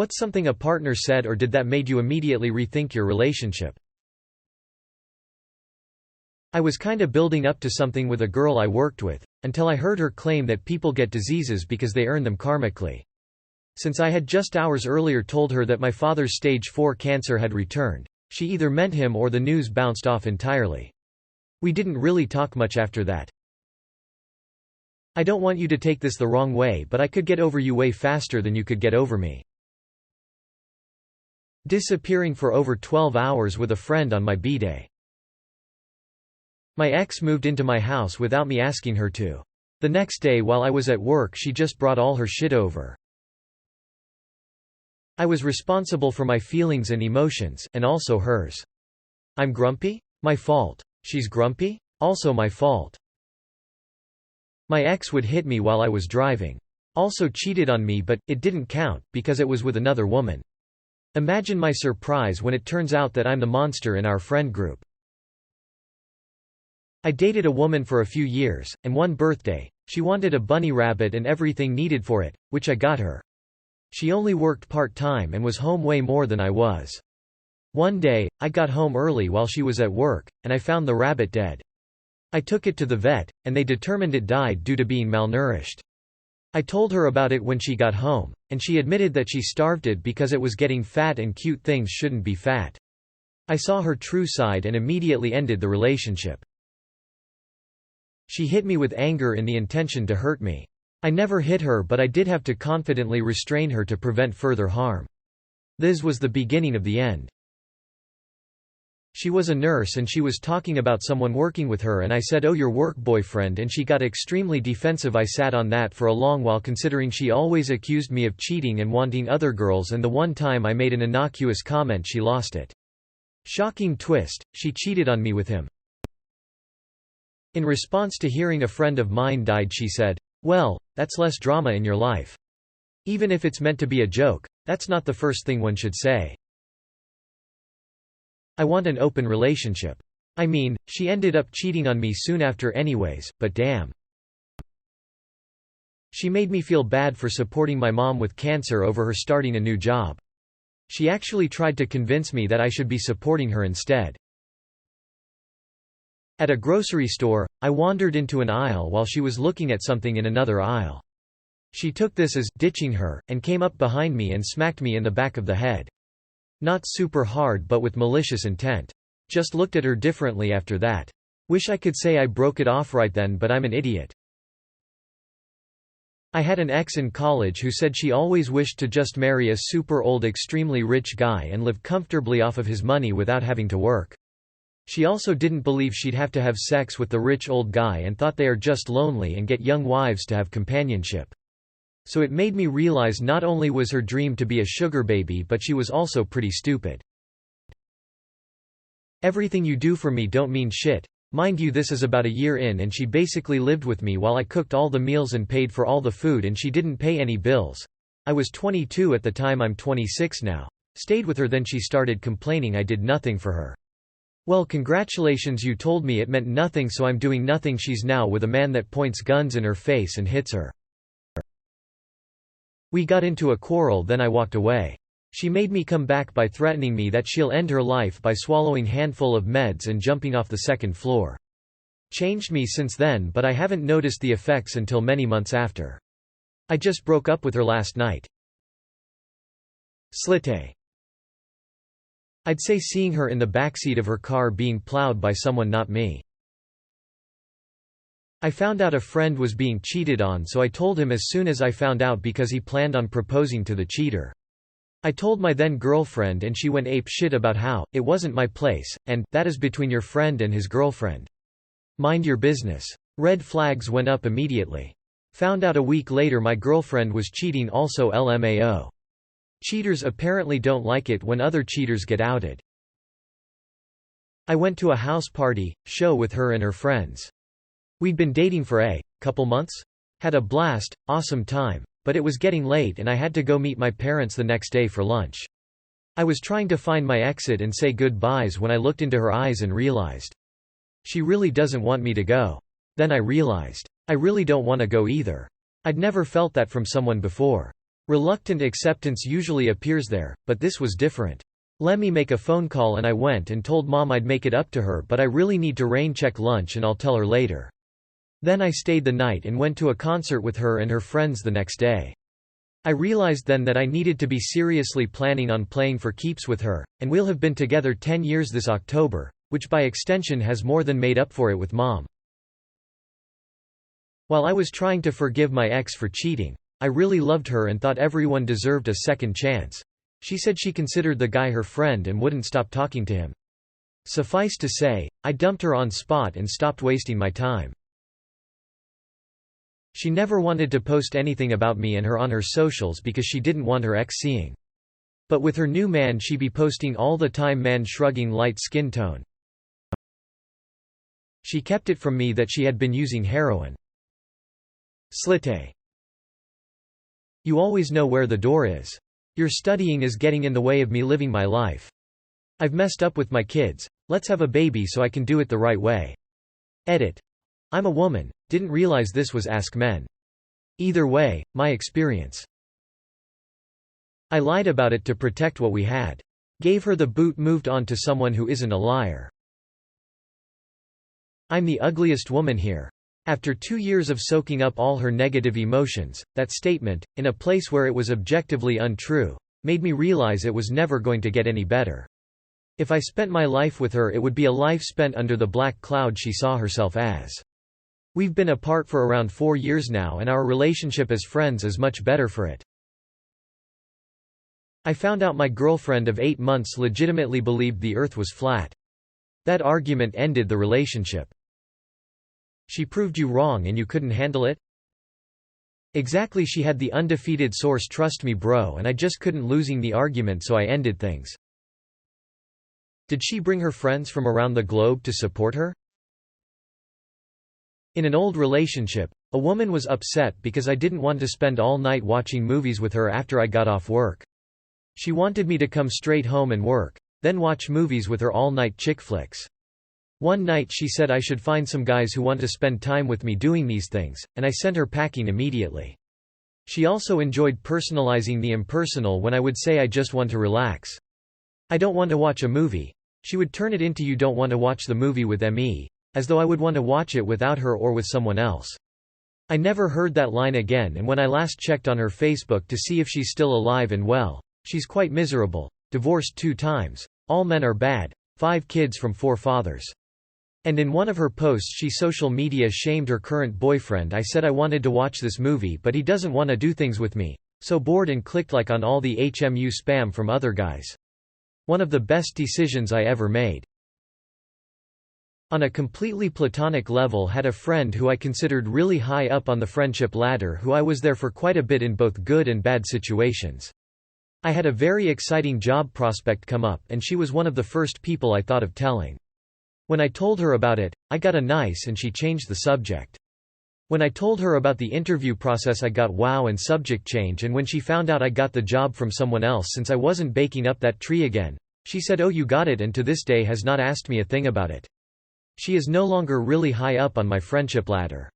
What's something a partner said or did that made you immediately rethink your relationship? I was kinda building up to something with a girl I worked with, until I heard her claim that people get diseases because they earn them karmically. Since I had just hours earlier told her that my father's stage 4 cancer had returned, she either meant him or the news bounced off entirely. We didn't really talk much after that. I don't want you to take this the wrong way, but I could get over you way faster than you could get over me. Disappearing for over 12 hours with a friend on my B-day. My ex moved into my house without me asking her to. The next day while I was at work she just brought all her shit over. I was responsible for my feelings and emotions, and also hers. I'm grumpy? My fault. She's grumpy? Also my fault. My ex would hit me while I was driving. Also cheated on me, but it didn't count, because it was with another woman. Imagine my surprise when it turns out that I'm the monster in our friend group. I dated a woman for a few years, and one birthday, she wanted a bunny rabbit and everything needed for it, which I got her. She only worked part-time and was home way more than I was. One day, I got home early while she was at work, and I found the rabbit dead. I took it to the vet, and they determined it died due to being malnourished. I told her about it when she got home, and she admitted that she starved it because it was getting fat and cute things shouldn't be fat. I saw her true side and immediately ended the relationship. She hit me with anger in the intention to hurt me. I never hit her, but I did have to confidently restrain her to prevent further harm. This was the beginning of the end. She was a nurse and she was talking about someone working with her, and I said, "Oh, your work boyfriend," and she got extremely defensive. I sat on that for a long while, considering she always accused me of cheating and wanting other girls, and the one time I made an innocuous comment she lost it. Shocking twist, she cheated on me with him. In response to hearing a friend of mine died, she said, "Well, that's less drama in your life. Even if it's meant to be a joke, that's not the first thing one should say. I want an open relationship. I mean, she ended up cheating on me soon after anyways, but damn. She made me feel bad for supporting my mom with cancer over her starting a new job. She actually tried to convince me that I should be supporting her instead. At a grocery store, I wandered into an aisle while she was looking at something in another aisle. She took this as ditching her, and came up behind me and smacked me in the back of the head. Not super hard, but with malicious intent. Just looked at her differently after that. Wish I could say I broke it off right then, but I'm an idiot. I had an ex in college who said she always wished to just marry a super old extremely rich guy and live comfortably off of his money without having to work. She also didn't believe she'd have to have sex with the rich old guy and thought they are just lonely and get young wives to have companionship. So it made me realize not only was her dream to be a sugar baby, but she was also pretty stupid. Everything you do for me don't mean shit. Mind you, this is about a year in and she basically lived with me while I cooked all the meals and paid for all the food, and she didn't pay any bills. I was 22 at the time, I'm 26 now. Stayed with her, then she started complaining I did nothing for her. Well, congratulations, you told me it meant nothing, so I'm doing nothing. She's now with a man that points guns in her face and hits her. We got into a quarrel, then I walked away. She made me come back by threatening me that she'll end her life by swallowing handful of meds and jumping off the second floor. Changed me since then, but I haven't noticed the effects until many months after. I just broke up with her last night. Slite. I'd say seeing her in the backseat of her car being plowed by someone, not me. I found out a friend was being cheated on, so I told him as soon as I found out because he planned on proposing to the cheater. I told my then girlfriend and she went ape shit about how it wasn't my place, and that is between your friend and his girlfriend. Mind your business. Red flags went up immediately. Found out a week later my girlfriend was cheating also. LMAO. Cheaters apparently don't like it when other cheaters get outed. I went to a house party show with her and her friends. We'd been dating for a couple months. Had a blast, awesome time, but it was getting late and I had to go meet my parents the next day for lunch. I was trying to find my exit and say goodbyes when I looked into her eyes and realized she really doesn't want me to go. Then I realized I really don't want to go either. I'd never felt that from someone before. Reluctant acceptance usually appears there, but this was different. Let me make a phone call and I went and told Mom I'd make it up to her, but I really need to rain check lunch and I'll tell her later. Then I stayed the night and went to a concert with her and her friends the next day. I realized then that I needed to be seriously planning on playing for keeps with her, and we'll have been together 10 years this October, which by extension has more than made up for it with Mom. While I was trying to forgive my ex for cheating, I really loved her and thought everyone deserved a second chance. She said she considered the guy her friend and wouldn't stop talking to him. Suffice to say, I dumped her on spot and stopped wasting my time. She never wanted to post anything about me and her on her socials because she didn't want her ex seeing. But with her new man she be posting all the time, man shrugging, light skin tone. She kept it from me that she had been using heroin. Slite. You always know where the door is. Your studying is getting in the way of me living my life. I've messed up with my kids, let's have a baby so I can do it the right way. Edit. I'm a woman, didn't realize this was Ask Men. Either way, my experience. I lied about it to protect what we had. Gave her the boot, moved on to someone who isn't a liar. I'm the ugliest woman here. After 2 years of soaking up all her negative emotions, that statement, in a place where it was objectively untrue, made me realize it was never going to get any better. If I spent my life with her, it would be a life spent under the black cloud she saw herself as. We've been apart for around 4 years now and our relationship as friends is much better for it. I found out my girlfriend of 8 months legitimately believed the earth was flat. That argument ended the relationship. She proved you wrong and you couldn't handle it? Exactly, she had the undefeated source, trust me bro, and I just couldn't losing the argument, so I ended things. Did she bring her friends from around the globe to support her? In an old relationship, a woman was upset because I didn't want to spend all night watching movies with her after I got off work. She wanted me to come straight home and work, then watch movies with her all night, chick flicks. One night she said I should find some guys who want to spend time with me doing these things, and I sent her packing immediately. She also enjoyed personalizing the impersonal when I would say I just want to relax. I don't want to watch a movie. She would turn it into you don't want to watch the movie with me, as though I would want to watch it without her or with someone else. I never heard that line again, and when I last checked on her Facebook to see if she's still alive and well, she's quite miserable, divorced 2 times, all men are bad, 5 kids from 4 fathers. And in one of her posts she social media shamed her current boyfriend. I said I wanted to watch this movie but he doesn't want to do things with me. So bored and clicked like on all the HMU spam from other guys. One of the best decisions I ever made. On a completely platonic level, had a friend who I considered really high up on the friendship ladder, who I was there for quite a bit in both good and bad situations. I had a very exciting job prospect come up and she was one of the first people I thought of telling. When I told her about it, I got a nice and she changed the subject. When I told her about the interview process I got wow and subject change, and when she found out I got the job from someone else since I wasn't baking up that tree again, she said oh you got it, and to this day has not asked me a thing about it. She is no longer really high up on my friendship ladder.